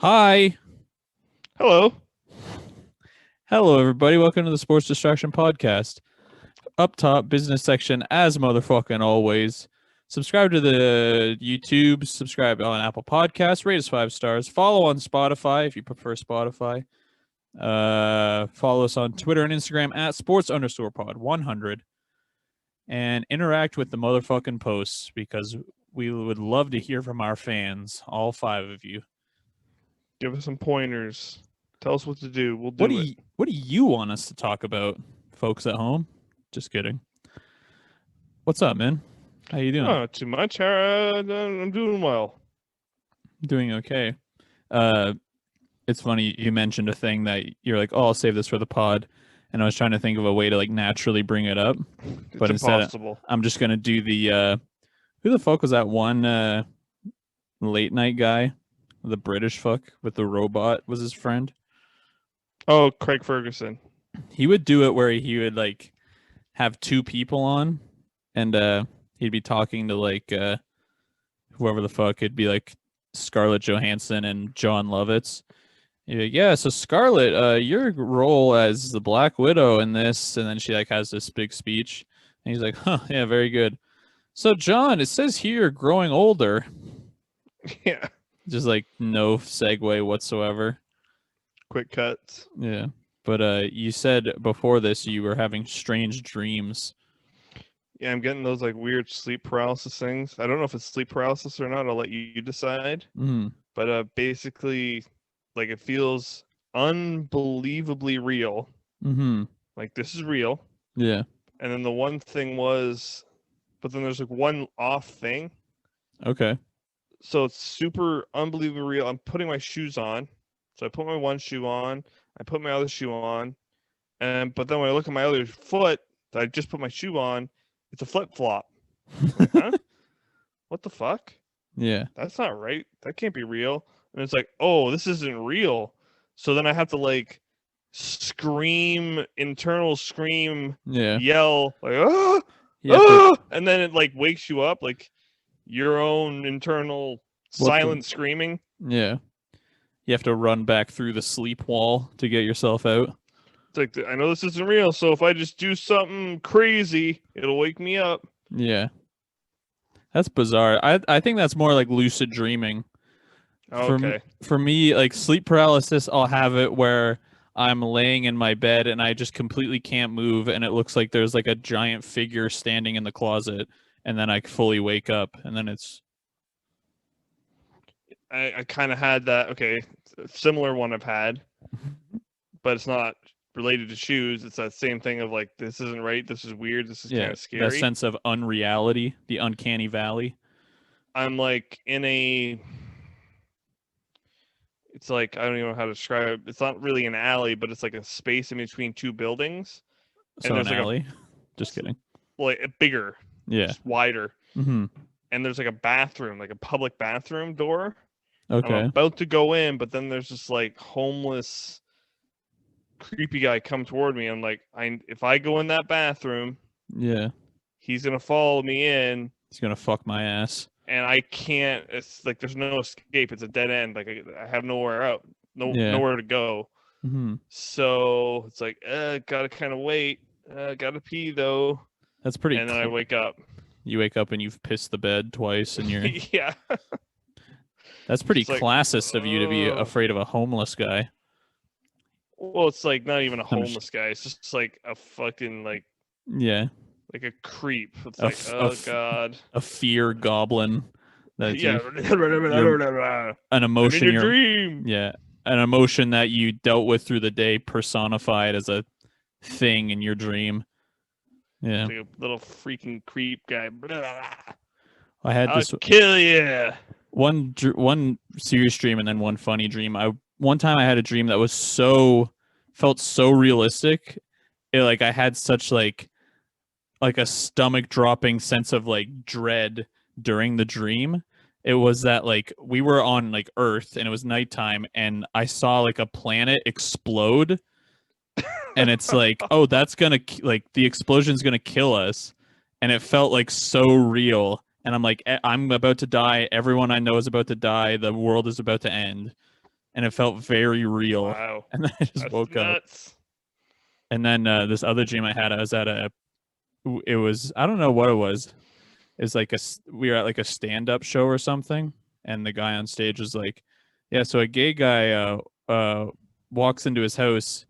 Hi. Hello. Hello, everybody. Welcome to the Sports Distraction Podcast. Up top, business section, as motherfucking always. Subscribe to the YouTube, subscribe on Apple Podcasts, rate us 5 stars. Follow on Spotify if you prefer Spotify. Follow us on Twitter and Instagram at sports_pod100. And interact with the motherfucking posts because we would love to hear from our fans, all 5 of you. Give us some pointers. Tell us what to do. We'll do it. What do you want us to talk about, folks at home? Just kidding. What's up, man? How you doing? Not too much. I'm doing well. Doing okay. It's funny you mentioned a thing that you're like, oh, I'll save this for the pod, and I was trying to think of a way to like naturally bring it up, but It's instead impossible. I'm just gonna do the who the fuck was that one late night guy, the British fuck with the robot was his friend. Oh, Craig Ferguson. He would do it where he would like have two people on, and he'd be talking to like whoever the fuck. It'd be like Scarlett Johansson and John Lovitz. Like, yeah, so Scarlett, your role as the Black Widow in this, and then she like has this big speech, and he's like, huh, yeah, very good. So John, it says here growing older. Yeah. Just like no segue whatsoever. Quick cuts. Yeah. But you said before this you were having strange dreams. Yeah, I'm getting those like weird sleep paralysis things. I don't know if it's sleep paralysis or not. I'll let you decide. Mm. But basically, like it feels unbelievably real. Mm-hmm. Like this is real. Yeah. And then the one thing was, but then there's like one off thing. Okay. So it's super unbelievably real. I'm putting my shoes on. So I put my one shoe on, I put my other shoe on, but then when I look at my other foot that I just put my shoe on, it's a flip flop. Like, huh? What the fuck? Yeah. That's not right. That can't be real. And it's like, oh, this isn't real. So then I have to like scream, internal scream, Yeah. yell, like, ah, You have ah! And then it like wakes you up, like your own internal silent screaming. Yeah. You have to run back through the sleep wall to get yourself out. It's like, I know this isn't real, so if I just do something crazy, it'll wake me up. Yeah. That's bizarre. I think that's more like lucid dreaming. Okay. For me, like sleep paralysis, I'll have it where I'm laying in my bed and I just completely can't move, and it looks like there's like a giant figure standing in the closet, and then I fully wake up, and then it's. I kind of had that. Okay, similar one I've had, but it's not related to shoes. It's that same thing of like, this isn't right. This is weird. This is kind of scary. That sense of unreality, the uncanny valley. I'm like in a. It's like, I don't even know how to describe it. It's not really an alley, but it's like a space in between two buildings. So and an alley. Just kidding. Like bigger. Yeah. Just wider. Mm-hmm. And there's like a bathroom, like a public bathroom door. Okay. I'm about to go in, but then there's this like homeless, creepy guy come toward me. I'm like, if I go in that bathroom, yeah, he's gonna follow me in. He's gonna fuck my ass. And I can't. It's like there's no escape. It's a dead end. Like I have nowhere out. Nowhere to go. Mm-hmm. So it's like, gotta kind of wait. Gotta pee though. That's pretty. And then I wake up. You wake up and you've pissed the bed twice, and you're. Yeah. That's pretty classist of you to be afraid of a homeless guy. Well, it's like not even a homeless guy. It's just like a fucking like. Yeah. Like a creep. It's like, oh god. A fear goblin. That's an emotion. In your dream. Yeah. An emotion that you dealt with through the day personified as a thing in your dream. Yeah. Like a little freaking creep guy. I had I'll kill you. One serious dream and then one funny dream. One time I had a dream that was felt so realistic. I had such like a stomach dropping sense of like dread during the dream. It was that like we were on like Earth and it was nighttime and I saw like a planet explode and it's like, oh, that's gonna like the explosion's gonna kill us, and it felt like so real. And I'm like, I'm about to die. Everyone I know is about to die. The world is about to end. and it felt very real. Wow. And then I just That's woke up. nuts. And then this other dream I had, I was at it was, I don't know what it was. It's like we were at like a stand-up show or something, and the guy on stage was like, yeah, so a gay guy walks into his house,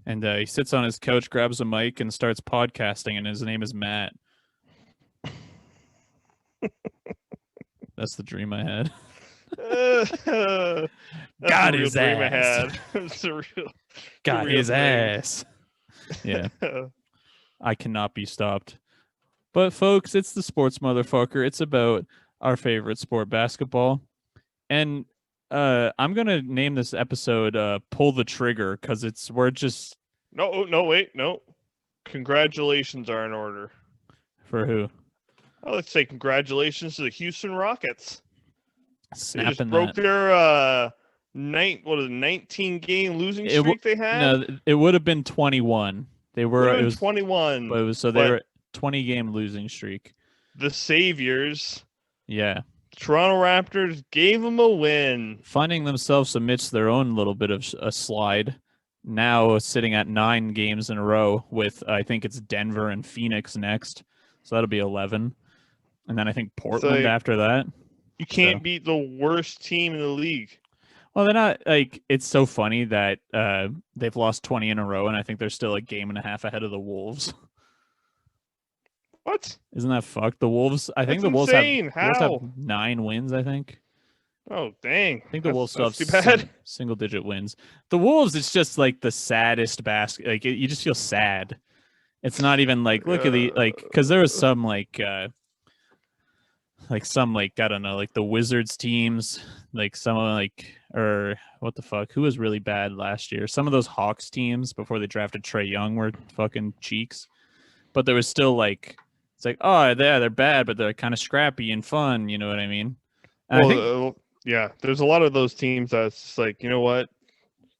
and he sits on his couch, grabs a mic, and starts podcasting, and his name is Matt. That's the dream I had. Got his dream ass. I had. It's a real, Got real his thing. ass. Yeah. I cannot be stopped. But folks, it's the sports motherfucker. It's about our favorite sport, basketball. And I'm gonna name this episode "Pull the Trigger" because we're just no. Congratulations are in order. For who? Oh, let's say congratulations to the Houston Rockets. Snapping they just broke their 19 game losing streak they had. No, it would have been 21. It was 21. But it was they were 20 game losing streak. The Saviors. Yeah. Toronto Raptors gave them a win. Finding themselves amidst their own little bit of a slide. Now sitting at 9 games in a row with, I think it's Denver and Phoenix next. So that'll be 11. And then I think Portland after that. You can't beat the worst team in the league. Well, they're not, like, it's so funny that they've lost 20 in a row, and I think they're still a game and a half ahead of the Wolves. What? Isn't that fucked? The Wolves, I think the Wolves have 9 wins, I think. Oh, dang. I think the Wolves still have single-digit wins. The Wolves, it's just, like, the saddest basket. Like, you just feel sad. It's not even, like, look at the, like, because there was some, I don't know, like the Wizards teams, like some of or what the fuck, who was really bad last year? Some of those Hawks teams before they drafted Trae Young were fucking cheeks, but there was still it's like, oh yeah, they're bad, but they're kind of scrappy and fun. You know what I mean? And yeah, there's a lot of those teams that's just like, you know what?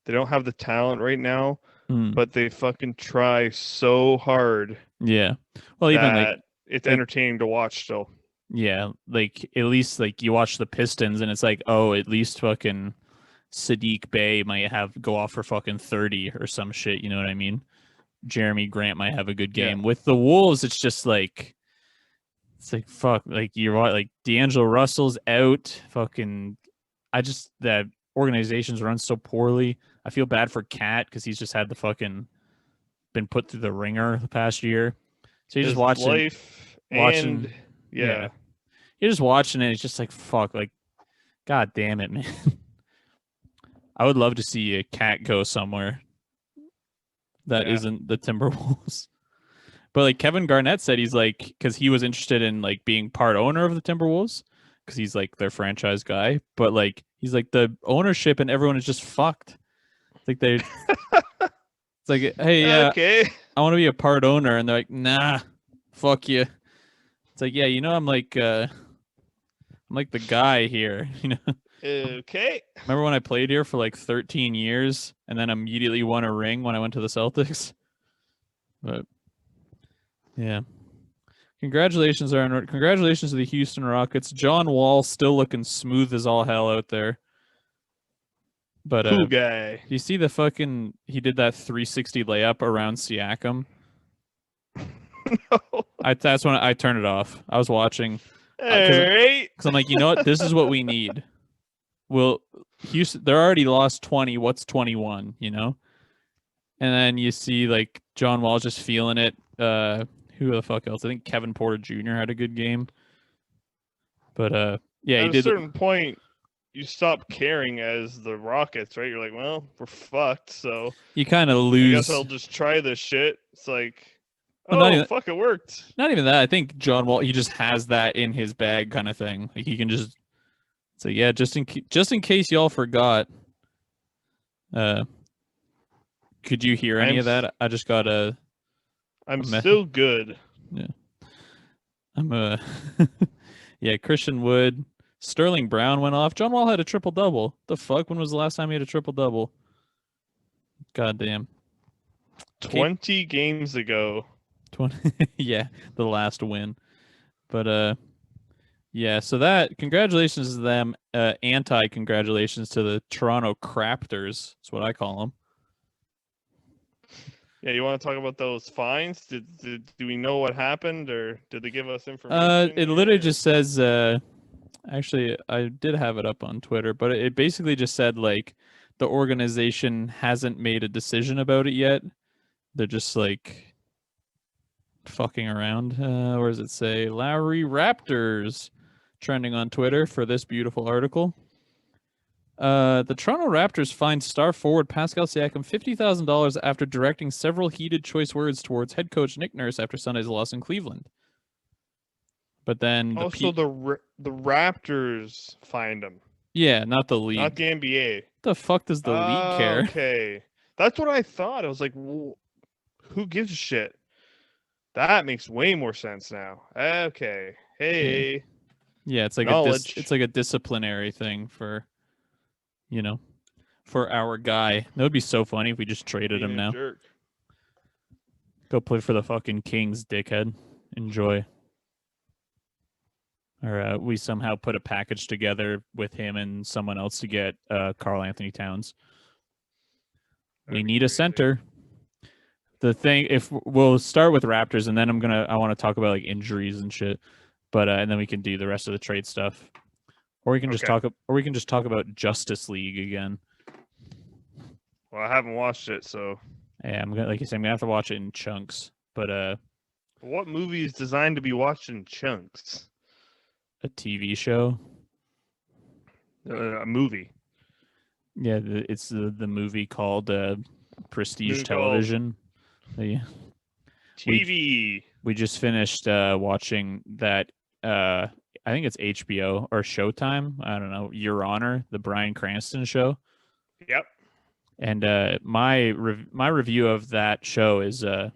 They don't have the talent right now, but they fucking try so hard. Yeah. Well, even it's entertaining to watch still. Yeah, at least you watch the Pistons and it's like, oh, at least fucking Sadiq Bey might go off for fucking 30 or some shit, you know what I mean? Jeremy Grant might have a good game. Yeah. With the Wolves, it's just it's like fuck, you're D'Angelo Russell's out, fucking that organization's run so poorly. I feel bad for Cat because he's just had the fucking been put through the ringer the past year. So you're just watching. Yeah. You're just watching it. It's just like, fuck, God damn it, man. I would love to see a Cat go somewhere that isn't the Timberwolves. But Kevin Garnett said he's because he was interested in being part owner of the Timberwolves because he's their franchise guy. But he's the ownership and everyone is just fucked. It's it's hey, yeah, okay, I want to be a part owner. And they're like, nah, fuck you. It's like, yeah, I'm the guy here, Okay. Remember when I played here for 13 years and then immediately won a ring when I went to the Celtics? But yeah. Congratulations to the Houston Rockets. John Wall still looking smooth as all hell out there. But cool guy. You see he did that 360 layup around Siakam? No. That's when I turned it off. I was watching. Because I'm like, you know what? This is what we need. Well, Houston, they're already lost 20. What's 21, And then you see, John Wall just feeling it. Who the fuck else? I think Kevin Porter Jr. had a good game. But, yeah, at a certain point, you stop caring as the Rockets, right? You're like, well, we're fucked, so... You kind of lose... I guess I'll just try this shit. It's like... Oh, fuck, it worked. Not even that. I think John Wall, he just has that in his bag kind of thing. He can just say, yeah, just in case y'all forgot. Could you hear any of that? I just got I'm still good. Yeah. Yeah, Christian Wood. Sterling Brown went off. John Wall had a triple-double. The fuck? When was the last time he had a triple-double? God damn. 20 games ago. 20. Yeah, the last win. But Yeah, so that congratulations to them. Anti-congratulations to the Toronto Craptors. That's what I call them. Yeah, you want to talk about those fines? Do we know what happened, or did they give us information? It literally just says. Actually, I did have it up on Twitter, but it basically just said like the organization hasn't made a decision about it yet. They're just like fucking around. Where does it say? Lowry Raptors trending on Twitter for this beautiful article. The Toronto Raptors fined star forward Pascal Siakam $50,000 after directing several heated choice words towards head coach Nick Nurse after Sunday's loss in Cleveland. But then the Raptors fined him. Yeah, not the league. Not the NBA. The fuck does the league care? Okay, that's what I thought. I was like, who gives a shit? That makes way more sense now. Okay, hey. Yeah, it's like it's like a disciplinary thing for, for our guy. That would be so funny if we just traded him now. Jerk. Go play for the fucking Kings, dickhead. Enjoy. Or we somehow put a package together with him and someone else to get Karl Anthony Towns. We need a center. The thing, if we'll start with Raptors, and then I want to talk about like injuries and shit, but and then we can do the rest of the trade stuff, or we can just talk about Justice League again. Well, I haven't watched it, so yeah, I'm gonna have to watch it in chunks. But what movie is designed to be watched in chunks? A TV show. A movie. Yeah, it's the movie called Prestige Television. TV. We just finished watching that. I think it's HBO or Showtime. I don't know. Your Honor, the Bryan Cranston show. Yep. And my review of that show is a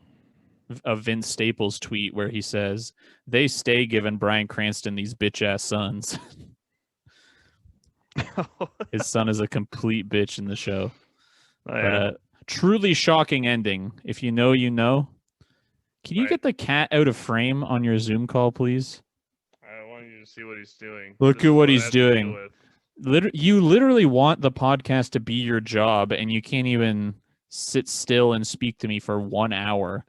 Vince Staples tweet where he says they stay giving Bryan Cranston these bitch ass sons. His son is a complete bitch in the show. Oh, yeah. But truly shocking ending. If you know, you know. Can you get the cat out of frame on your Zoom call, please? I want you to see what he's doing. Look at what he's doing. You literally want the podcast to be your job, and you can't even sit still and speak to me for 1 hour.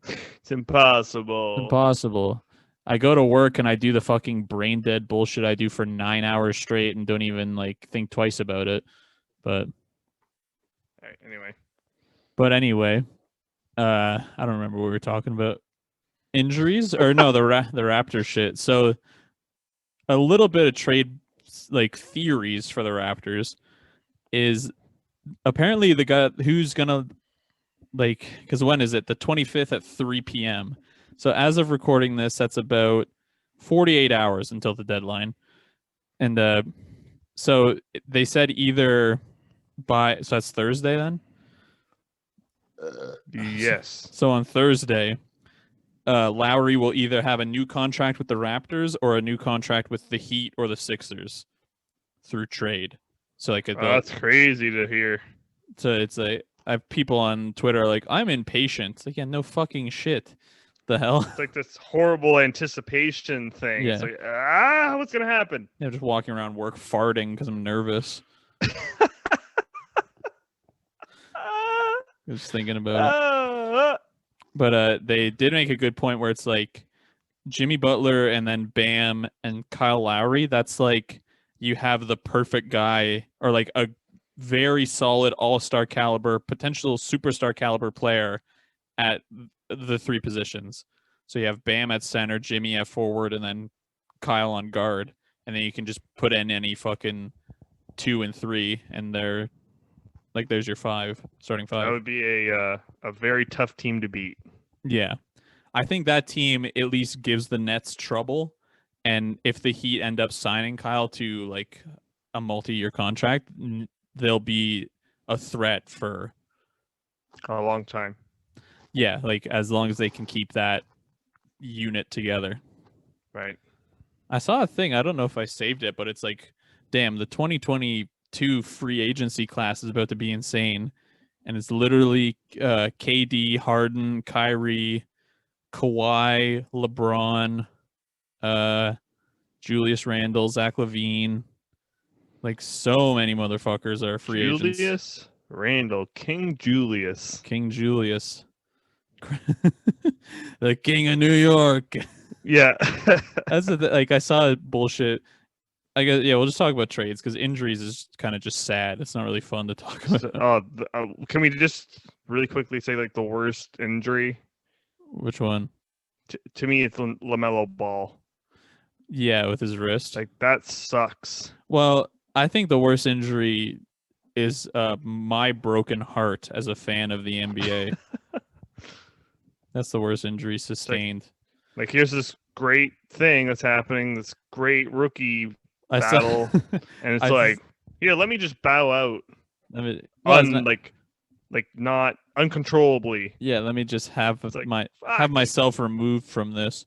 It's impossible. Impossible. I go to work and I do the fucking brain dead bullshit I do for 9 hours straight and don't even like think twice about it. But anyway. I don't remember what we were talking about. Injuries or no, the Raptor shit. So a little bit of trade like theories for the Raptors is apparently the guy who's gonna because when is it? The 25th at 3 p.m. So as of recording this, that's about 48 hours until the deadline. And so they said either so that's Thursday then? Yes. So on Thursday, Lowry will either have a new contract with the Raptors or a new contract with the Heat or the Sixers through trade. So that's crazy to hear. So it's I have people on Twitter like, I'm impatient. It's like, yeah, no fucking shit. The hell? It's like this horrible anticipation thing. Yeah. It's like, what's gonna happen? Yeah, just walking around work farting because I'm nervous. Just thinking about it. But they did make a good point where it's like Jimmy Butler and then Bam and Kyle Lowry. That's like you have the perfect guy or like a very solid all-star caliber, potential superstar caliber player at the three positions. So you have Bam at center, Jimmy at forward, and then Kyle on guard. And then you can just put in any fucking 2 and 3, and they're like, there's your starting five. That would be a very tough team to beat. Yeah. I think that team at least gives the Nets trouble. And if the Heat end up signing Kyle to like a multi-year contract, they'll be a threat for a long time. Yeah, like as long as they can keep that unit together. Right. I saw a thing, I don't know if I saved it, but it's like, damn, the 2022 free agency class is about to be insane. And it's literally KD, Harden, Kyrie, Kawhi, LeBron, Julius Randle, Zach LaVine. Like so many motherfuckers are free agents. Julius Randle, King Julius. King Julius. The King of New York. Yeah. That's like I saw bullshit. I guess we'll just talk about trades because injuries is kind of just sad. It's not really fun to talk about. Can we just really quickly say like the worst injury? Which one? To me, it's LaMelo Ball. Yeah, with his wrist. Like that sucks. Well, I think the worst injury is my broken heart as a fan of the NBA. That's the worst injury sustained. Like here's this great thing that's happening, this great rookie battle, and it's let me just bow out. Not uncontrollably. Yeah, let me just have myself removed from this.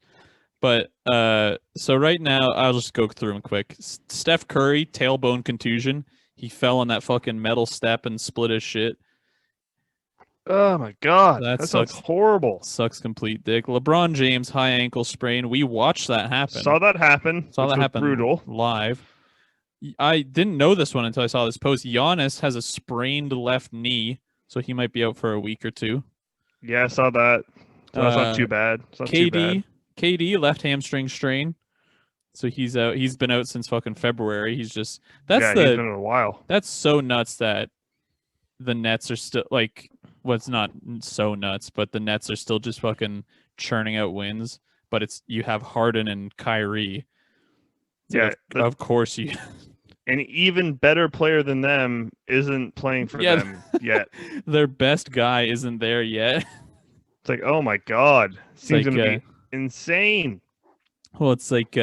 But so right now, I'll just go through them quick. Steph Curry, tailbone contusion. He fell on that fucking metal step and split his shit. Oh my god, that sounds horrible. Sucks complete dick. LeBron James, high ankle sprain. We watched that happen. Saw that happen. Brutal. Live. I didn't know this one until I saw this post. Giannis has a sprained left knee, so he might be out for a week or two. Yeah, I saw that. So that's not too bad. KD left hamstring strain, so he's out. He's been out since fucking February. He's been in a while. That's so nuts that the Nets are still like. Well, it's not so nuts, but the Nets are still just fucking churning out wins. But you have Harden and Kyrie. So of course you. An even better player than them isn't playing for them yet. Their best guy isn't there yet. It's like, oh my god, seems gonna be insane. Well, it's like,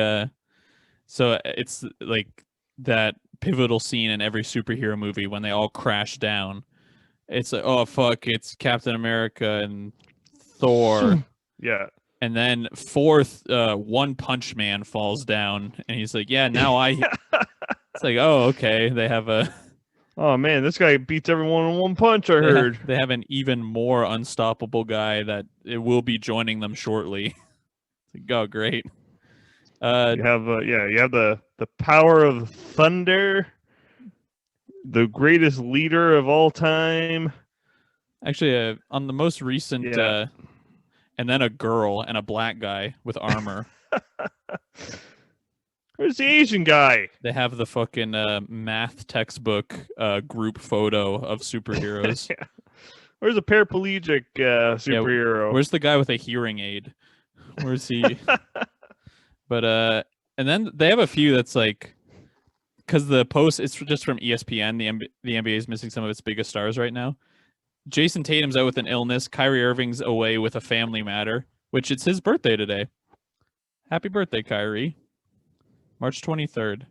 so it's like that pivotal scene in every superhero movie when they all crash down. It's like, oh fuck, it's Captain America and Thor. Yeah. And then fourth, One Punch Man falls down, and he's like, yeah, now I. It's like, oh, okay. They have a. Oh man, this guy beats everyone in one punch. I heard they have an even more unstoppable guy that it will be joining them shortly. It's like, oh, great. You have the power of thunder. The greatest leader of all time. Actually, on the most recent, and then a girl and a black guy with armor. Where's the Asian guy? They have the fucking math textbook group photo of superheroes. Yeah. Where's a paraplegic superhero? Yeah, where's the guy with a hearing aid? Where's he? But and then they have a few that's like. Because the post, it's just from ESPN. The NBA is missing some of its biggest stars right now. Jason Tatum's out with an illness. Kyrie Irving's away with a family matter, which it's his birthday today. Happy birthday, Kyrie. March 23rd.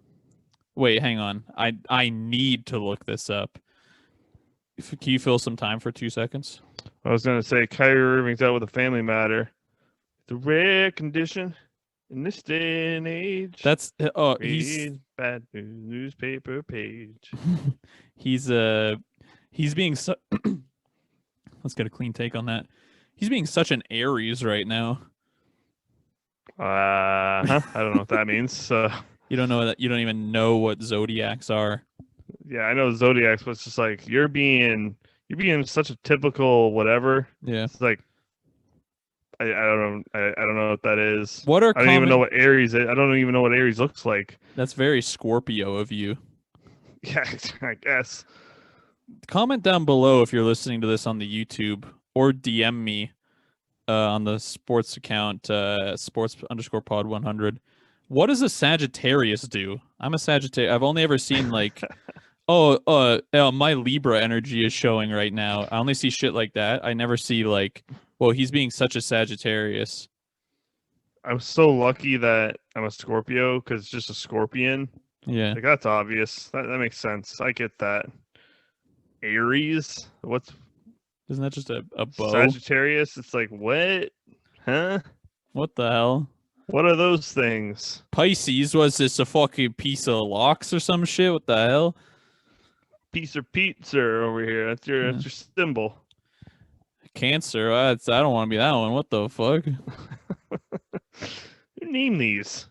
Wait, hang on. I need to look this up. Can you fill some time for 2 seconds? I was going to say Kyrie Irving's out with a family matter. The rare condition. In this day and age, he's bad newspaper page. he's being let's get a clean take on that. He's being such an Aries right now. I don't know what that means. You don't know that. You don't even know what zodiacs are. Yeah, I know zodiacs, but it's just like you're being such a typical whatever. Yeah, it's like. I don't know what that is. I don't even know what Aries is. I don't even know what Aries looks like. That's very Scorpio of you. Yeah, I guess. Comment down below if you're listening to this on the YouTube or DM me on the sports account, sports_pod100. What does a Sagittarius do? I'm a Sagittarius. I've only ever seen like, my Libra energy is showing right now. I only see shit like that. I never see like, well, he's being such a Sagittarius. I'm so lucky that I'm a Scorpio because it's just a scorpion. Yeah. Like that's obvious. That makes sense. I get that. Aries? Isn't that just a bow? Sagittarius? It's like, what? Huh? What the hell? What are those things? Pisces, was this a fucking piece of locks or some shit? What the hell? Piece of pizza over here. That's your symbol. Cancer. I don't want to be that one. What the fuck? name these.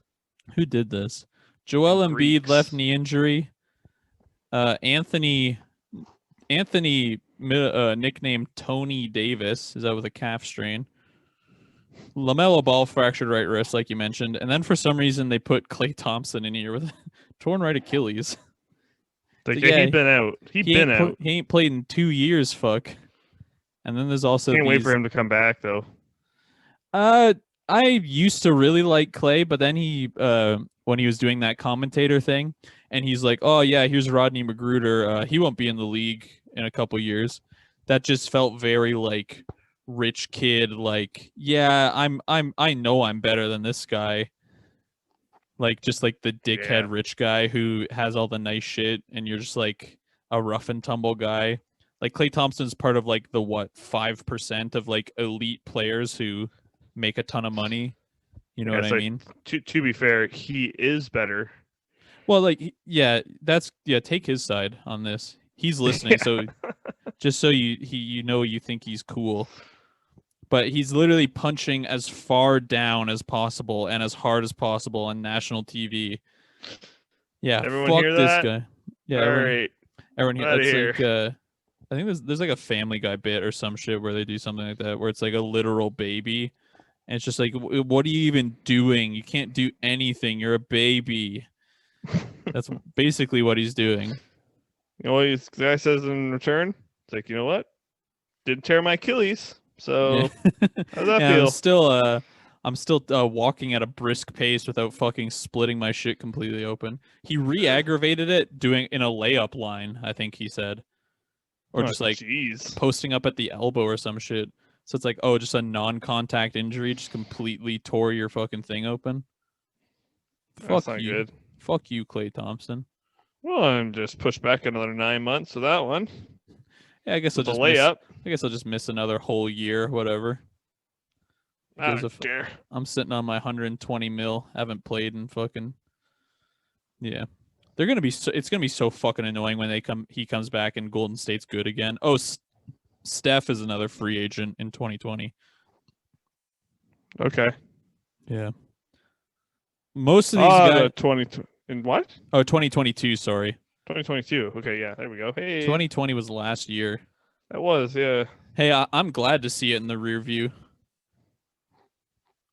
Who did this? Joel Embiid, Greeks. left knee injury. Anthony, nicknamed Tony Davis, is out with a calf strain. LaMelo Ball fractured right wrist, like you mentioned, and then for some reason they put Klay Thompson in here with torn right Achilles. Like, So, yeah, he'd been out. He ain't played in 2 years. Fuck. And then there's also Can't wait for him to come back though. I used to really like Klay, but then he when he was doing that commentator thing, and he's like, "Oh yeah, here's Rodney Magruder. He won't be in the league in a couple years." That just felt very like rich kid. Like, yeah, I know I'm better than this guy. Like, just like the dickhead rich guy who has all the nice shit, and you're just like a rough and tumble guy. Like Klay Thompson's part of like the 5% of like elite players who make a ton of money. You know what I mean? To be fair, he is better. Well, like, yeah, take his side on this. He's listening, so just so you think he's cool. But he's literally punching as far down as possible and as hard as possible on national TV. Yeah, everyone fuck hear this that? guy. Yeah, everyone here. That's here. Like I think there's like a Family Guy bit or some shit where they do something like that, where it's like a literal baby. And it's just like, what are you even doing? You can't do anything. You're a baby. That's basically what he's doing. You know what the guy says in return? It's like, you know what? Didn't tear my Achilles. So how's that feel? I'm still walking at a brisk pace without fucking splitting my shit completely open. He re-aggravated it doing in a layup line, I think he said. Or just like posting up at the elbow or some shit. So it's like, oh, just a non-contact injury just completely tore your fucking thing open. That's not good. Fuck you, Klay Thompson. Well, I'm just pushed back another 9 months with that one. Yeah, I guess I'll just miss another whole year, whatever. I don't care. I'm sitting on my 120 mil. Haven't played in fucking. Yeah, it's gonna be so fucking annoying when he comes back and Golden State's good again. Oh, Steph is another free agent in 2020. Okay. Yeah. Most of these guys. 2022, sorry. 2022. Okay, yeah, there we go. Hey. 2020 was last year. That was, yeah. Hey, I'm glad to see it in the rear view.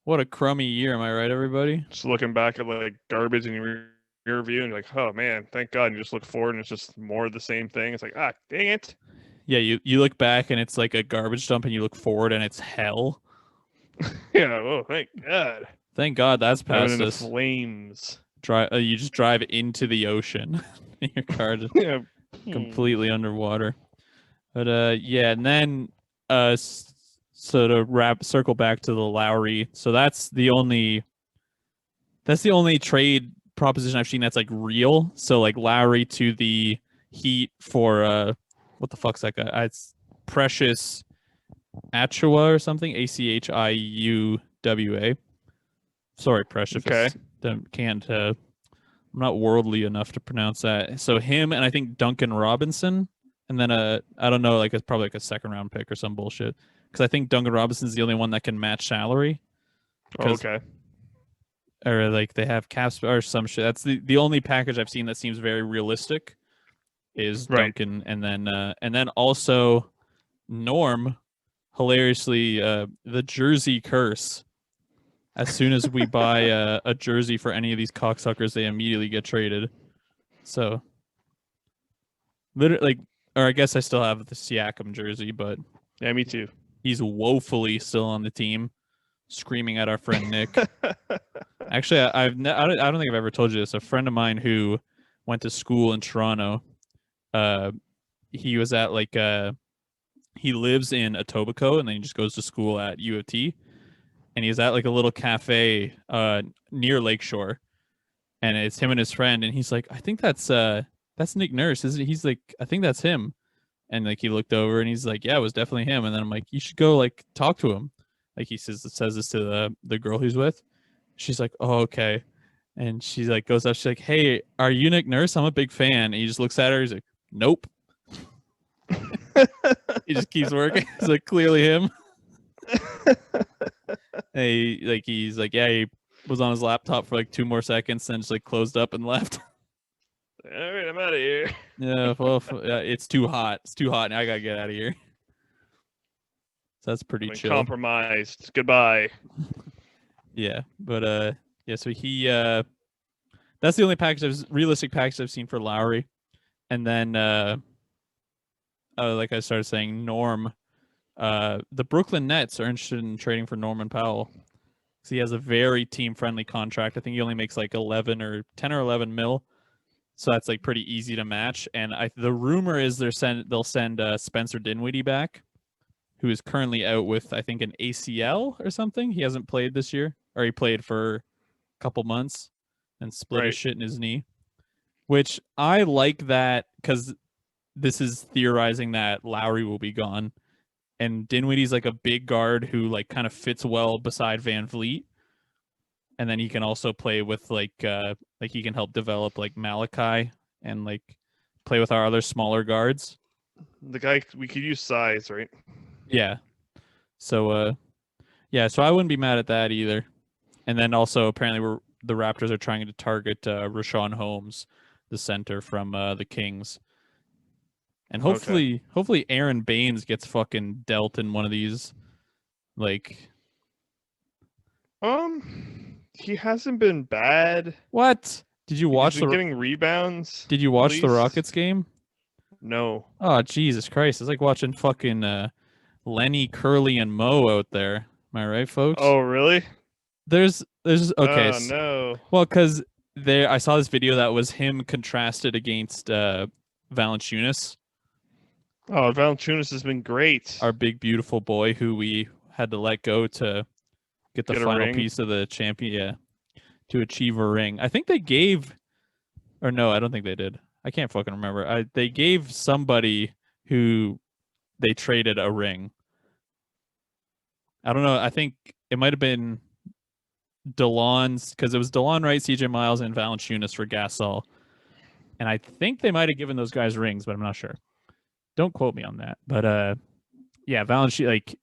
What a crummy year, am I right, everybody? Just looking back at like garbage in your rear view and you're like, oh man, thank God. And you just look forward and it's just more of the same thing. It's like, dang it. Yeah, you look back and it's like a garbage dump, and you look forward and it's hell. Yeah. Oh, thank God. Thank God that's past us. Flames. You just drive into the ocean in your car, just completely underwater. But yeah, and then so to circle back to the Lowry. So that's the only trade proposition I've seen that's like real. So like Lowry to the Heat for what the fuck's that guy? It's Precious Achua or something. Achiuwa. Sorry, Precious. Okay. I'm not worldly enough to pronounce that. So him and I think Duncan Robinson, and then I don't know, like it's probably like a second round pick or some bullshit. Because I think Duncan Robinson's the only one that can match salary. Okay. Or like they have caps or some shit. That's the only package I've seen that seems very realistic. Is Duncan, and then also Norm, hilariously, the jersey curse. As soon as we buy a jersey for any of these cocksuckers, they immediately get traded. So, literally, or I guess I still have the Siakam jersey, but yeah, me too. He's woefully still on the team, screaming at our friend Nick. Actually, I don't think I've ever told you this. A friend of mine who went to school in Toronto. He was at he lives in Etobicoke, and then he just goes to school at U of T. And he's at like a little cafe near Lakeshore, and it's him and his friend. And he's like, I think that's Nick Nurse. He's like, I think that's him. And like he looked over and he's like, yeah, it was definitely him. And then I'm like, you should go like talk to him. Like he says this to the girl he's with. She's like, oh, okay. And she like goes up. She's like, hey, are you Nick Nurse? I'm a big fan. And he just looks at her. He's like, nope. He just keeps working. It's like clearly him. He's like, yeah, was on his laptop for like 2 more seconds, then just like closed up and left. All right, I'm out of here. Yeah, well, yeah, it's too hot. It's too hot, and I gotta get out of here. So that's pretty I've been chill. compromised. Goodbye. Yeah, but yeah. So he that's the only realistic package I've seen for Lowry, and then like I started saying, Norm. The Brooklyn Nets are interested in trading for Norman Powell. So he has a very team-friendly contract. I think he only makes like 10 or 11 mil. So that's like pretty easy to match. And the rumor is they'll send Spencer Dinwiddie back, who is currently out with, I think, an ACL or something. He hasn't played this year, or he played for a couple months and split his shit in his knee, which I like that because this is theorizing that Lowry will be gone. And Dinwiddie's like a big guard who like kind of fits well beside Van Vliet. And then he can also play with like he can help develop like Malachi and like play with our other smaller guards. The guy, we could use size, right? Yeah. So so I wouldn't be mad at that either. And then also apparently the Raptors are trying to target Rashawn Holmes, the center from the Kings. And hopefully Aaron Baines gets fucking dealt in one of these, like. He hasn't been bad. What? Did you watch getting rebounds? Did you watch the Rockets game? No. Oh, Jesus Christ. It's like watching fucking Lenny, Curly, and Mo out there. Am I right, folks? Oh, really? There's okay. Oh, no. Well, because I saw this video that was him contrasted against Valanciunas. Oh, Valanciunas has been great. Our big, beautiful boy who we had to let go to get the final piece of the champion, to achieve a ring. I think they gave, or no, I don't think they did. I can't fucking remember. They gave somebody who they traded a ring. I don't know. I think it might have been DeLon's, because it was DeLon Wright, CJ Miles, and Valanciunas for Gasol. And I think they might have given those guys rings, but I'm not sure. Don't quote me on that. But yeah, Valanciunas, like,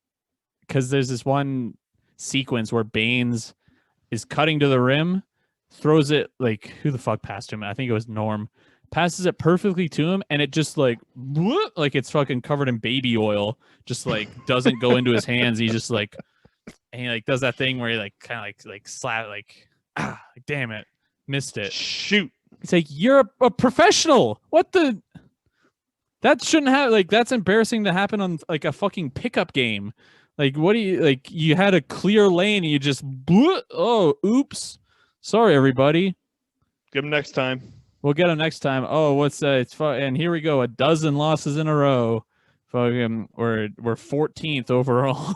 because there's this one sequence where Baines is cutting to the rim, throws it, like, who the fuck passed him? I think it was Norm. Passes it perfectly to him, and it just like it's fucking covered in baby oil. Just like doesn't go into his hands. He just like, and he like does that thing where he like kind of like slap like damn it, missed it. Shoot. It's like, you're a professional. What the? That shouldn't have, like, that's embarrassing to happen on like a fucking pickup game. Like, what do you, like, you had a clear lane and you just oh, oops. Sorry, everybody. Get him next time. We'll get him next time. Oh, it's fun. And here we go, a dozen losses in a row. Fucking, we're 14th overall.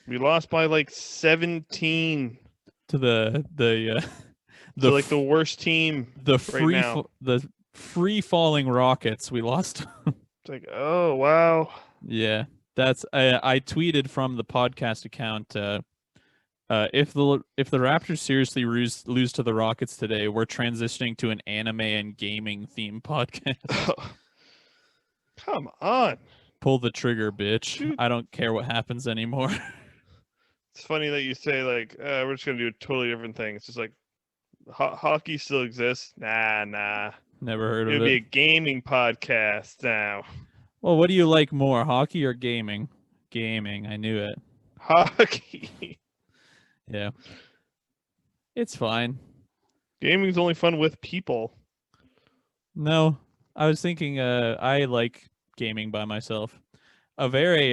We lost by like 17 to the like the worst team. The free falling Rockets. We lost. It's like, oh wow. Yeah, that's I tweeted from the podcast account. If the Raptors seriously lose to the Rockets today, we're transitioning to an anime and gaming themed podcast. Come on. Pull the trigger, bitch. Dude. I don't care what happens anymore. It's funny that you say like, we're just gonna do a totally different thing. It's just like hockey still exists. Nah. Never heard of it. It'll be a gaming podcast now. Well, what do you like more, hockey or gaming? Gaming. I knew it. Hockey. Yeah. It's fine. Gaming's only fun with people. No, I was thinking I like gaming by myself. A very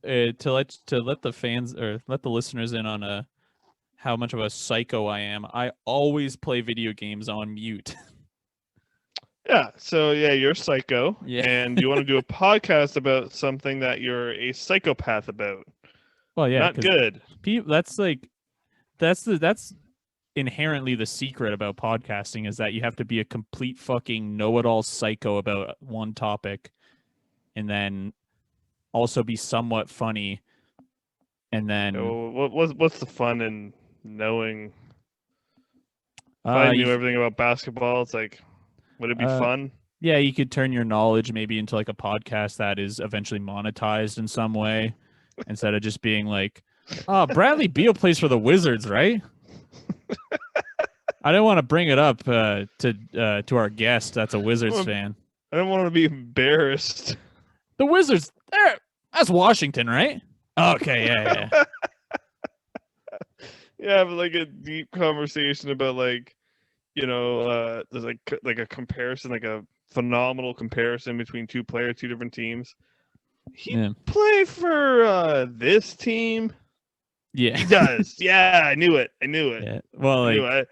to let the fans or let the listeners in on how much of a psycho I am. I always play video games on mute. Yeah, so yeah, you're a psycho. Yeah. And you want to do a podcast about something that you're a psychopath about. Well, yeah. Not good. That's inherently the secret about podcasting, is that you have to be a complete fucking know-it-all psycho about one topic, and then also be somewhat funny, and then what's the fun in knowing? If I knew everything about basketball, it's like, would it be fun? Yeah, you could turn your knowledge maybe into like a podcast that is eventually monetized in some way, instead of just being like, oh, Bradley Beal plays for the Wizards, right? I didn't want to bring it up to our guest. That's a Wizards I fan. don't want to be embarrassed. The Wizards, that's Washington, right? Okay, yeah. Yeah, have like a deep conversation about like, there's like a comparison, like a phenomenal comparison between two players, two different teams. He Yeah. play for this team. Yeah. He does. Yeah, I knew it. Yeah. Well, I knew like,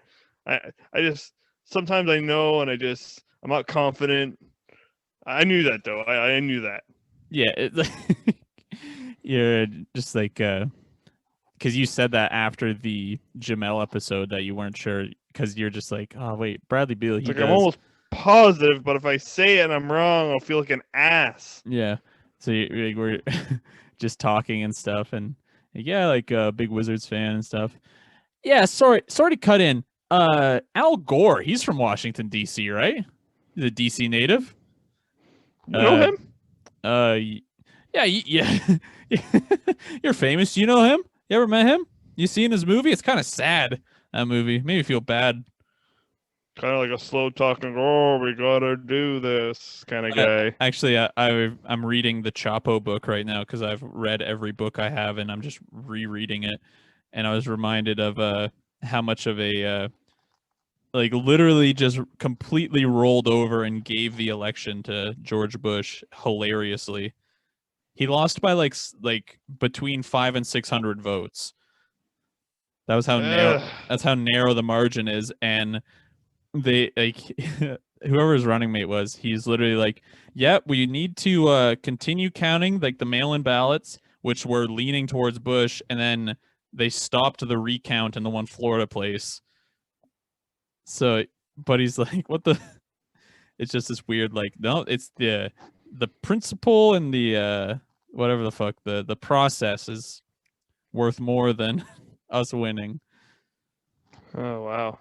it. I just sometimes I know and I'm not confident. I knew that though. I knew that. yeah, you're just like, because you said that after the Jamel episode that you weren't sure because you're just like, oh wait, Bradley Beal, It's he like does. I'm almost positive, but if I say it and I'm wrong, I'll feel like an ass. Yeah. So like, we're just talking and stuff, and yeah, like a big Wizards fan and stuff. Yeah, sorry to cut in. Al Gore, he's from Washington D.C., right? He's a D.C. native. You know Uh, him? yeah, yeah. You're famous. You know him? You ever met him? You seen his movie? It's kind of sad. That movie made me feel bad. Kind of like a slow talking, oh, we gotta do this kind of guy. Actually, I'm reading the Chapo book right now because I've read every book I have, and I'm just rereading it. And I was reminded of how much of a like literally just completely rolled over and gave the election to George Bush hilariously. He lost by like between 5 and 600 votes. That was how narrow. Ugh. That's how narrow the margin is, and they like whoever his running mate was. He's literally like, "Yeah, we need to continue counting like the mail-in ballots, which were leaning towards Bush, and then they stopped the recount in the one Florida place." So, but he's like, "What the?" It's just this weird like, no, it's the principle and the whatever the fuck the process is worth more than us winning. Oh wow.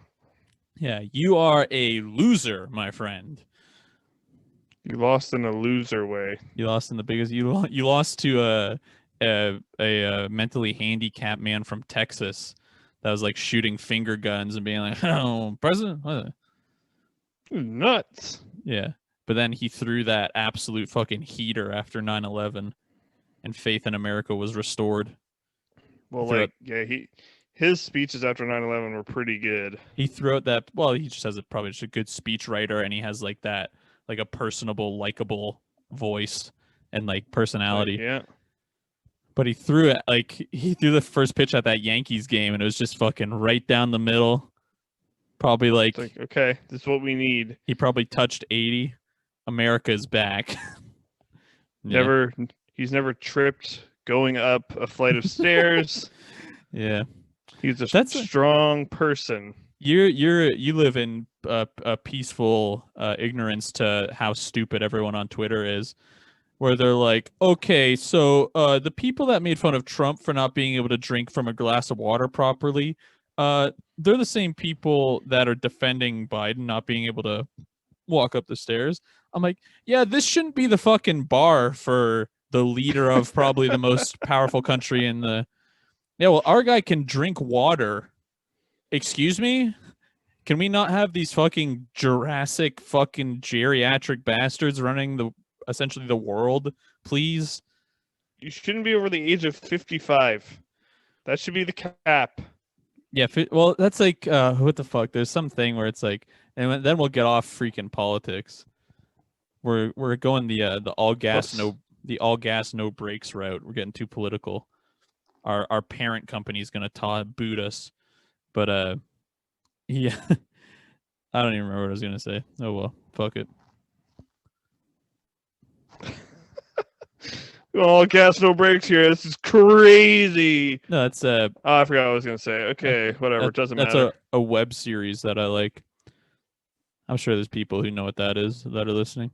Yeah, you are a loser, my friend. You lost in a loser way. You lost in the biggest. You lost to a mentally handicapped man from Texas that was like shooting finger guns and being like, "Oh, president." What? Nuts. Yeah, but then he threw that absolute fucking heater after 9/11, and faith in America was restored. Well, Threw like, yeah, his speeches after 9/11 were pretty good. He threw out that. Well, he just has probably just a good speech writer, and he has like that, like a personable, likable voice and like personality. Yeah. But he threw it like he threw the first pitch at that Yankees game, and it was just fucking right down the middle. Probably It's like, okay, this is what we need. he probably touched 80. America's back. Yeah. He's never tripped going up a flight of stairs. Yeah. He's a strong person. You live in a peaceful ignorance to how stupid everyone on Twitter is, where they're like, okay, so the people that made fun of Trump for not being able to drink from a glass of water properly, they're the same people that are defending Biden not being able to walk up the stairs. I'm like, yeah, this shouldn't be the fucking bar for the leader of probably the most powerful country in the. Yeah, well, our guy can drink water. Excuse me? Can we not have these fucking Jurassic fucking geriatric bastards running essentially the world, please? You shouldn't be over the age of 55. That should be the cap. Yeah, well, that's like what the fuck? There's something where it's like, and then we'll get off freaking politics. We're going the all gas no brakes route. We're getting too political. Our parent company is gonna boot us, but yeah, I don't even remember what I was gonna say. Oh well, fuck it. All gas, no brakes here. This is crazy. No, that's Oh, I forgot what I was gonna say. Okay, whatever. It doesn't matter. That's a web series that I like. I'm sure there's people who know what that is that are listening.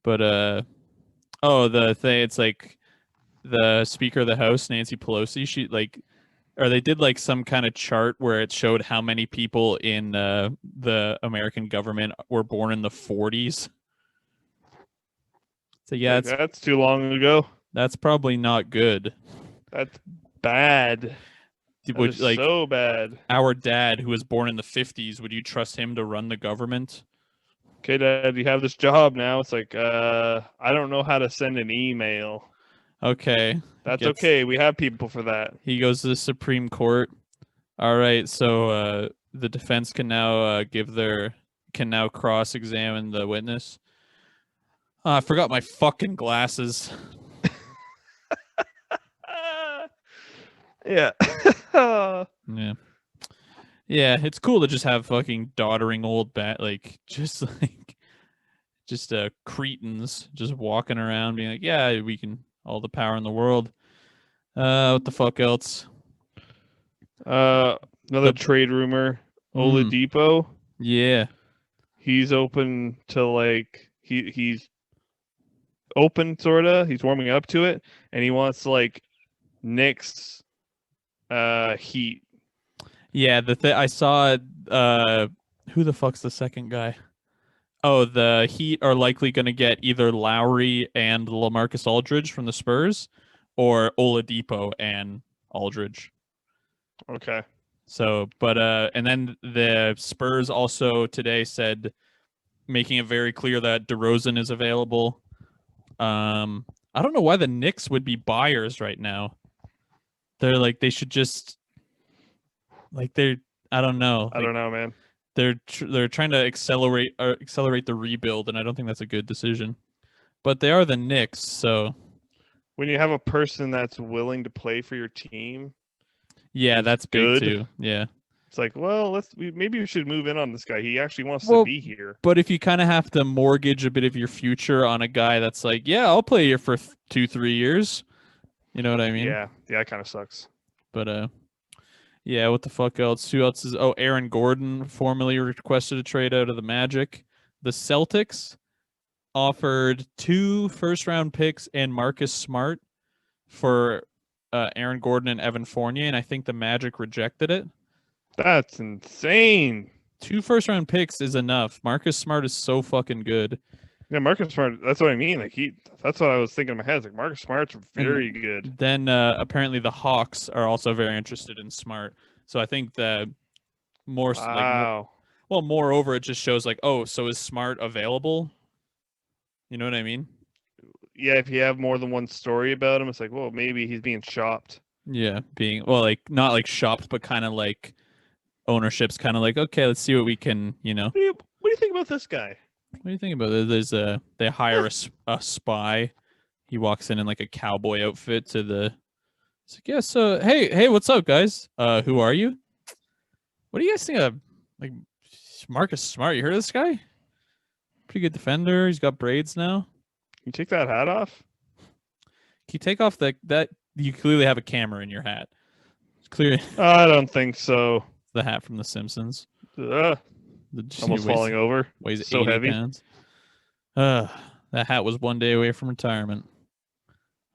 But the thing, it's like the Speaker of the House, Nancy Pelosi, she like, or they did like some kind of chart where it showed how many people in the American government were born in the 40s. So yeah, that's too long ago. That's probably not good. That's bad. That Would is like so bad. our dad, who was born in the 50s, would you trust him to run the government? Okay, Dad, you have this job now. It's like, I don't know how to send an email. Okay. That's okay. We have people for that. He goes to the Supreme Court. All right, so the defense can now cross-examine the witness. I forgot my fucking glasses. Yeah. Yeah. Yeah, it's cool to just have fucking doddering old just cretins just walking around being like, yeah, we can all the power in the world. What the fuck else? Another trade rumor. Oladipo. Yeah. He's open to like he's open sorta. He's warming up to it, and he wants like Knicks Heat. Yeah, I saw who the fuck's the second guy? Oh, the Heat are likely going to get either Lowry and LaMarcus Aldridge from the Spurs or Oladipo and Aldridge. Okay. So, but and then the Spurs also today said, making it very clear that DeRozan is available. I don't know why the Knicks would be buyers right now. They're like, they should just like I don't know. I don't know, man. They're trying to accelerate the rebuild, and I don't think that's a good decision. But they are the Knicks, so when you have a person that's willing to play for your team, yeah, that's good. Big too. Yeah, it's like, well, maybe we should move in on this guy. He actually wants to be here. But if you kind of have to mortgage a bit of your future on a guy that's like, yeah, I'll play here for 2-3 years, you know what I mean? Yeah, it kind of sucks. But yeah, what the fuck else? Who else is? Oh, Aaron Gordon formally requested a trade out of the Magic. The Celtics offered 2 first-round picks and Marcus Smart for Aaron Gordon and Evan Fournier, and I think the Magic rejected it. That's insane. 2 first-round picks is enough. Marcus Smart is so fucking good. Yeah, Marcus Smart. That's what I mean. Like that's what I was thinking in my head. It's like Marcus Smart's very good. Then apparently the Hawks are also very interested in Smart. So I think that moreover, it just shows like, oh, so is Smart available? You know what I mean? Yeah, if you have more than one story about him, it's like, well, maybe he's being shopped. Yeah, like not like shopped, but kind of like ownership's kind of like, okay, let's see what we can, you know. What do you think about this guy? What do you think about it? They hire a spy. He walks in like a cowboy outfit to the. It's like, yeah, so hey, what's up, guys? Who are you? What do you guys think of like Marcus Smart? You heard of this guy? Pretty good defender. He's got braids now. You take that hat off? Can you take off that? You clearly have a camera in your hat. It's clear. I don't think so. The hat from The Simpsons. Almost falling over. Weighs so 80 heavy. pounds. That hat was one day away from retirement.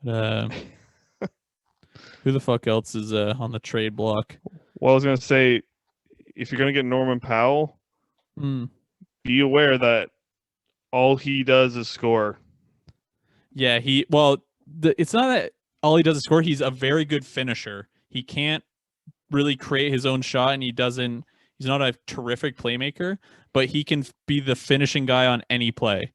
Who the fuck else is on the trade block? Well, I was gonna say, if you're gonna get Norman Powell, be aware that all he does is score. Yeah, it's not that all he does is score. He's a very good finisher. He can't really create his own shot, and he's not a terrific playmaker, but he can be the finishing guy on any play.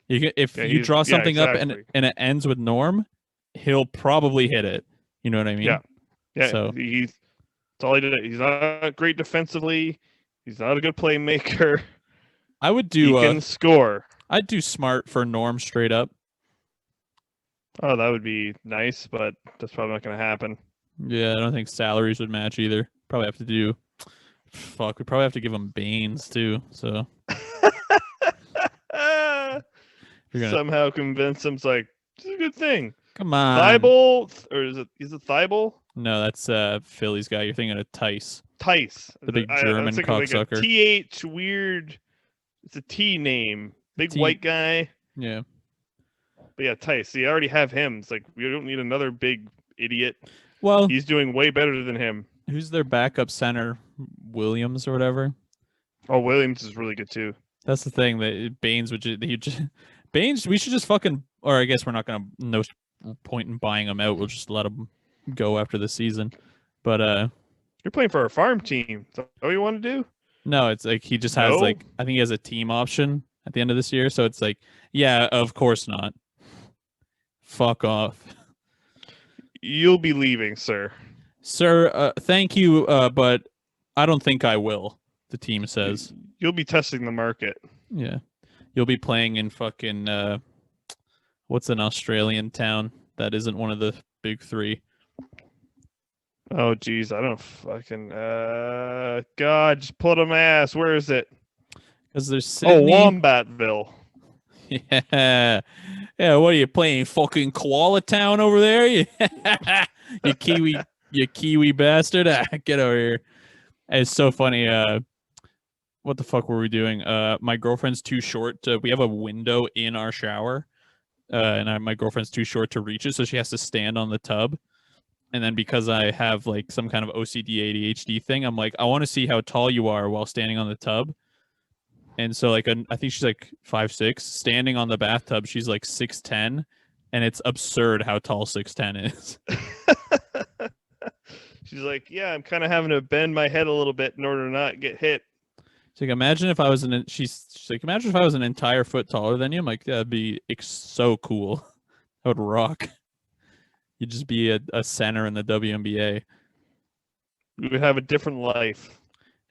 If you draw something up and it ends with Norm, he'll probably hit it. You know what I mean? Yeah. So that's all he did. He's not great defensively. He's not a good playmaker. I would do. He can score. I'd do Smart for Norm straight up. Oh, that would be nice, but that's probably not going to happen. Yeah, I don't think salaries would match either. Probably have to do. Fuck, we probably have to give him Baines too. So somehow convince him it's like, this is a good thing. Come on, Thibault, or is it Thibault? No, that's Philly's guy. You're thinking of Tice. The big German cocksucker. Like a TH weird. It's a T name. Big white guy. Yeah. But yeah, Tice. You already have him. It's like we don't need another big idiot. Well, he's doing way better than him. Who's their backup center? Williams or whatever. Oh, Williams is really good too. That's the thing that Baines Baines. We should just fucking, or I guess we're not gonna. No point in buying him out. We'll just let him go after the season. But You're playing for a farm team. Is that what you want to do? No, it's like he just has No. like I think he has a team option at the end of this year, so it's like, yeah, of course not. Fuck off. You'll be leaving, sir. Sir, thank you, but I don't think I will, the team says. You'll be testing the market. Yeah. You'll be playing in fucking what's an Australian town that isn't one of the big three? Oh, geez. I don't fucking. God, just pull it on my ass. Where is it? Because there's Oh, Sydney. Wombatville. Yeah. Yeah, what are you playing? Fucking Koala Town over there? You Kiwi bastard. Get over here. It's so funny. What the fuck were we doing? My girlfriend's too short to, we have a window in our shower. My girlfriend's too short to reach it, so she has to stand on the tub. And then because I have like some kind of OCD ADHD thing, I'm like, I want to see how tall you are while standing on the tub. And so like I think she's like 5'6", standing on the bathtub, she's like 6'10", and it's absurd how tall 6'10" is. She's like, yeah, I'm kind of having to bend my head a little bit in order to not get hit. She's like, imagine if I was she's like, imagine if I was an entire foot taller than you. I'm like, that'd be so cool. That would rock. You'd just be a center in the WNBA. We would have a different life.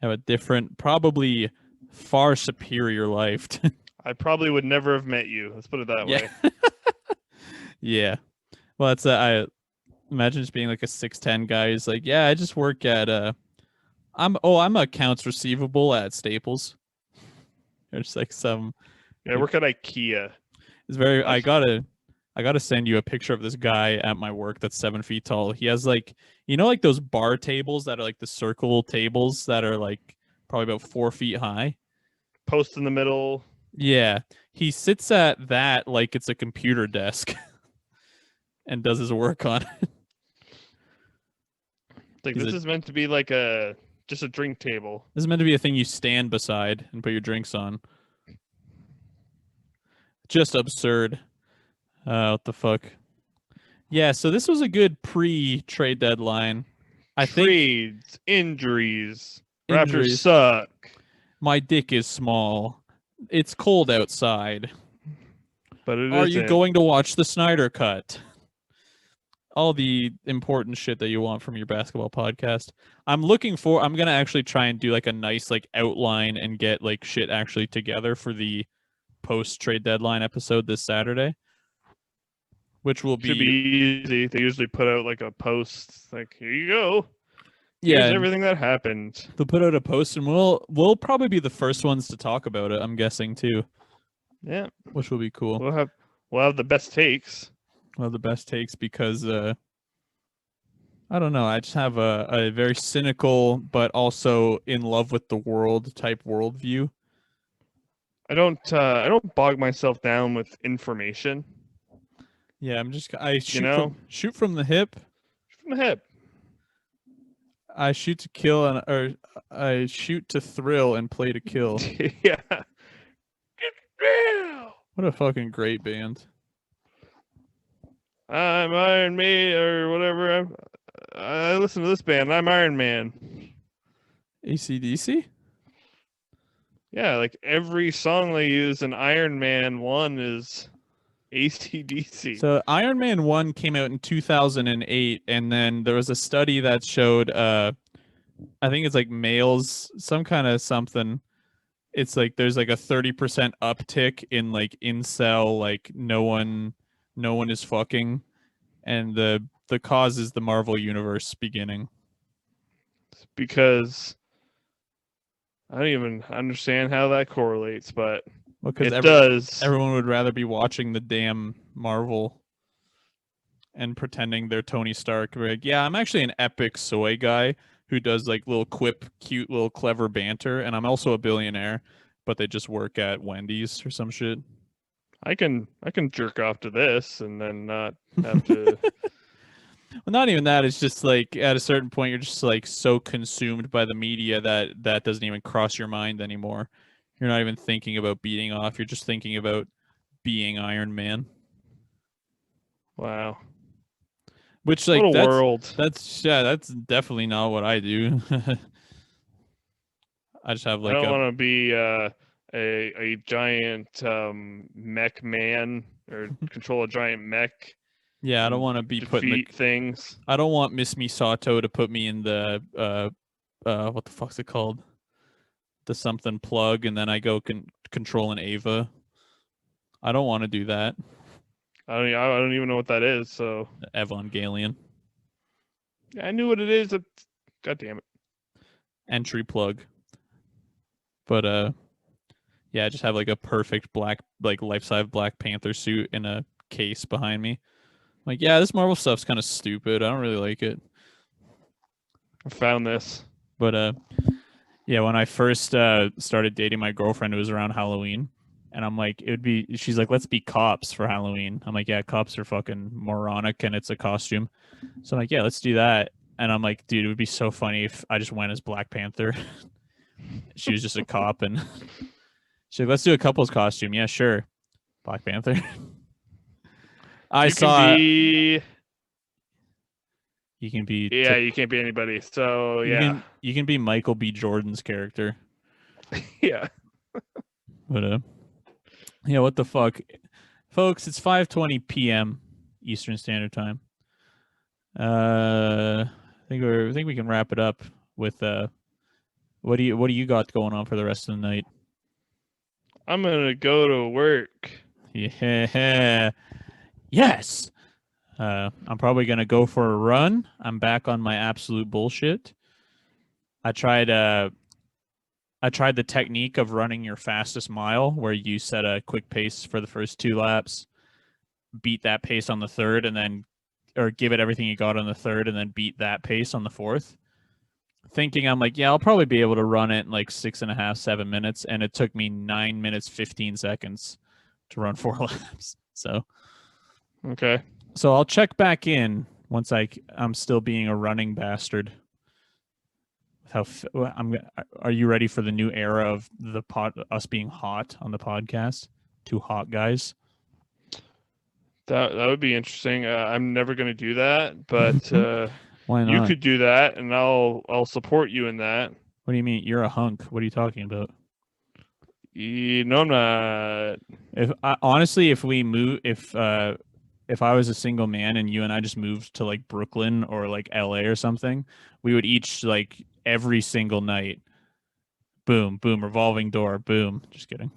Have a different, probably far superior life. I probably would never have met you. Let's put it that way. Yeah. Well, that's I imagine just being like a 6'10" guy who's like, yeah, I just work at I'm accounts receivable at Staples. There's like some. Yeah, I work at IKEA. It's very. I gotta send you a picture of this guy at my work that's 7 feet tall. He has like, like those bar tables that are like the circle tables that are like probably about 4 feet high. Post in the middle. Yeah, he sits at that like it's a computer desk and does his work on it. Like this is meant to be like just a drink table. This is meant to be a thing you stand beside and put your drinks on. Just absurd. What the fuck? Yeah, so this was a good pre-trade deadline. Trades, injuries. Raptors suck. My dick is small. It's cold outside. But Are you going to watch the Snyder Cut? All the important shit that you want from your basketball podcast. I'm gonna actually try and do like a nice like outline and get like shit actually together for the post-trade deadline episode this Saturday. Which will should be easy. They usually put out like a post, like, here you go. Yeah, here's everything that happened. They'll put out a post, and we'll probably be the first ones to talk about it. I'm guessing too. Yeah, which will be cool. We'll have the best takes. We'll have the best takes because I don't know. I just have a very cynical but also in love with the world type worldview. I don't bog myself down with information. Yeah, I shoot from the hip. From the hip. I shoot to kill or I shoot to thrill and play to kill. Yeah. What a fucking great band. I'm Iron Man or whatever. I listen to this band. I'm Iron Man. AC/DC? Yeah, like every song they use in Iron Man 1 is AC/DC. So Iron Man 1 came out in 2008, and then there was a study that showed I think it's like males, some kind of something. It's like there's like a 30% uptick in like incel, like no one is fucking, and the cause is the Marvel universe beginning. Because I don't even understand how that correlates, but it does. Everyone would rather be watching the damn Marvel and pretending they're Tony Stark. Like, yeah, I'm actually an epic soy guy who does like little cute little clever banter, and I'm also a billionaire, but they just work at Wendy's or some shit. I can jerk off to this and then not have to. Well, not even that. It's just like at a certain point, you're just like so consumed by the media that doesn't even cross your mind anymore. You're not even thinking about beating off. You're just thinking about being Iron Man. Wow. Which like what a world. that's definitely not what I do. I just have I like don't a want to be a giant mech man or control a giant mech yeah. I don't and want to be putting the. defeat things. I don't want Miss Misato to put me in the what the fuck's it called? The something plug, and then I go control an Ava. I don't want to do that. I don't even know what that is. So Evangelion I knew what it is. God damn it. entry plug. But yeah, I just have like a perfect black, like life-size Black Panther suit in a case behind me. Like, yeah, this Marvel stuff's kind of stupid. I don't really like it. I found this. But yeah, when I first started dating my girlfriend, it was around Halloween. And I'm like, she's like, let's be cops for Halloween. I'm like, yeah, cops are fucking moronic and it's a costume. So I'm like, yeah, let's do that. And I'm like, dude, it would be so funny if I just went as Black Panther. She was just a cop and she's like, let's do a couple's costume. Yeah, sure. Black Panther. You can be. Yeah, you can't be anybody. So yeah. You can be Michael B. Jordan's character. Yeah. But yeah, what the fuck, folks? It's 5:20 p.m. Eastern Standard Time. I think we can wrap it up with what do you got going on for the rest of the night? I'm gonna go to work. Yeah. Yes. I'm probably gonna go for a run. I'm back on my absolute bullshit. I tried the technique of running your fastest mile, where you set a quick pace for the first 2 laps, beat that pace on the third, and then or give it everything you got on the third, and then beat that pace on the fourth. Thinking I'm like, yeah, I'll probably be able to run it in like 6.5, 7 minutes, and it took me 9 minutes 15 seconds to run 4 laps. So okay. So I'll check back in once I'm still being a running bastard. Are you ready for the new era of us being hot on the podcast? 2 hot guys. That would be interesting. I'm never going to do that, but why not? You could do that, and I'll support you in that. What do you mean? You're a hunk. What are you talking about? No, I'm not. Honestly, if I was a single man and you and I just moved to like Brooklyn or like LA or something, we would each like every single night, boom, boom, revolving door, boom. Just kidding.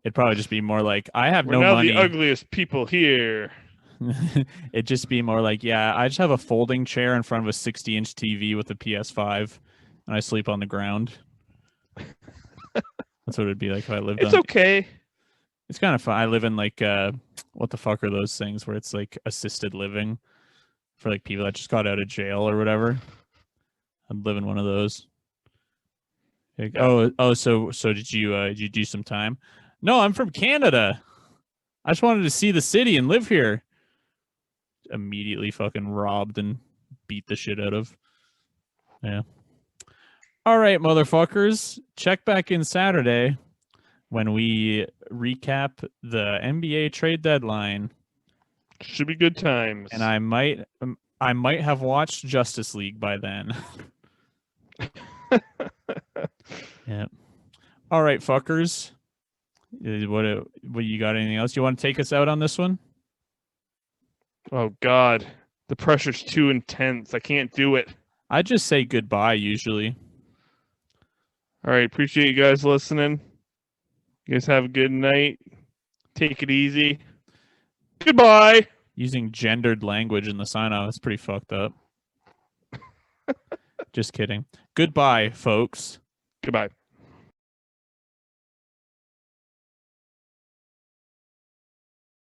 It'd probably just be more like, I have no money. We're now the ugliest people here. It'd just be more like, yeah, I just have a folding chair in front of a 60-inch TV with a PS5, and I sleep on the ground. That's what it'd be like if I lived It's okay. It's kind of fun. I live in like, what the fuck are those things where it's like assisted living for like people that just got out of jail or whatever? I'd live in one of those. Like, yeah. So did you do some time? No, I'm from Canada. I just wanted to see the city and live here. Immediately fucking robbed and beat the shit out of. Yeah. All right, motherfuckers. Check back in Saturday when we recap the NBA trade deadline. Should be good times. And I might have watched Justice League by then. Yeah. All right, fuckers. What you got? Anything else you want to take us out on this one? Oh God, the pressure's too intense. I can't do it. I just say goodbye usually. All right, appreciate you guys listening. You guys have a good night. Take it easy. Goodbye. Using gendered language in the sign-off is pretty fucked up. Just kidding. Goodbye, folks. Goodbye.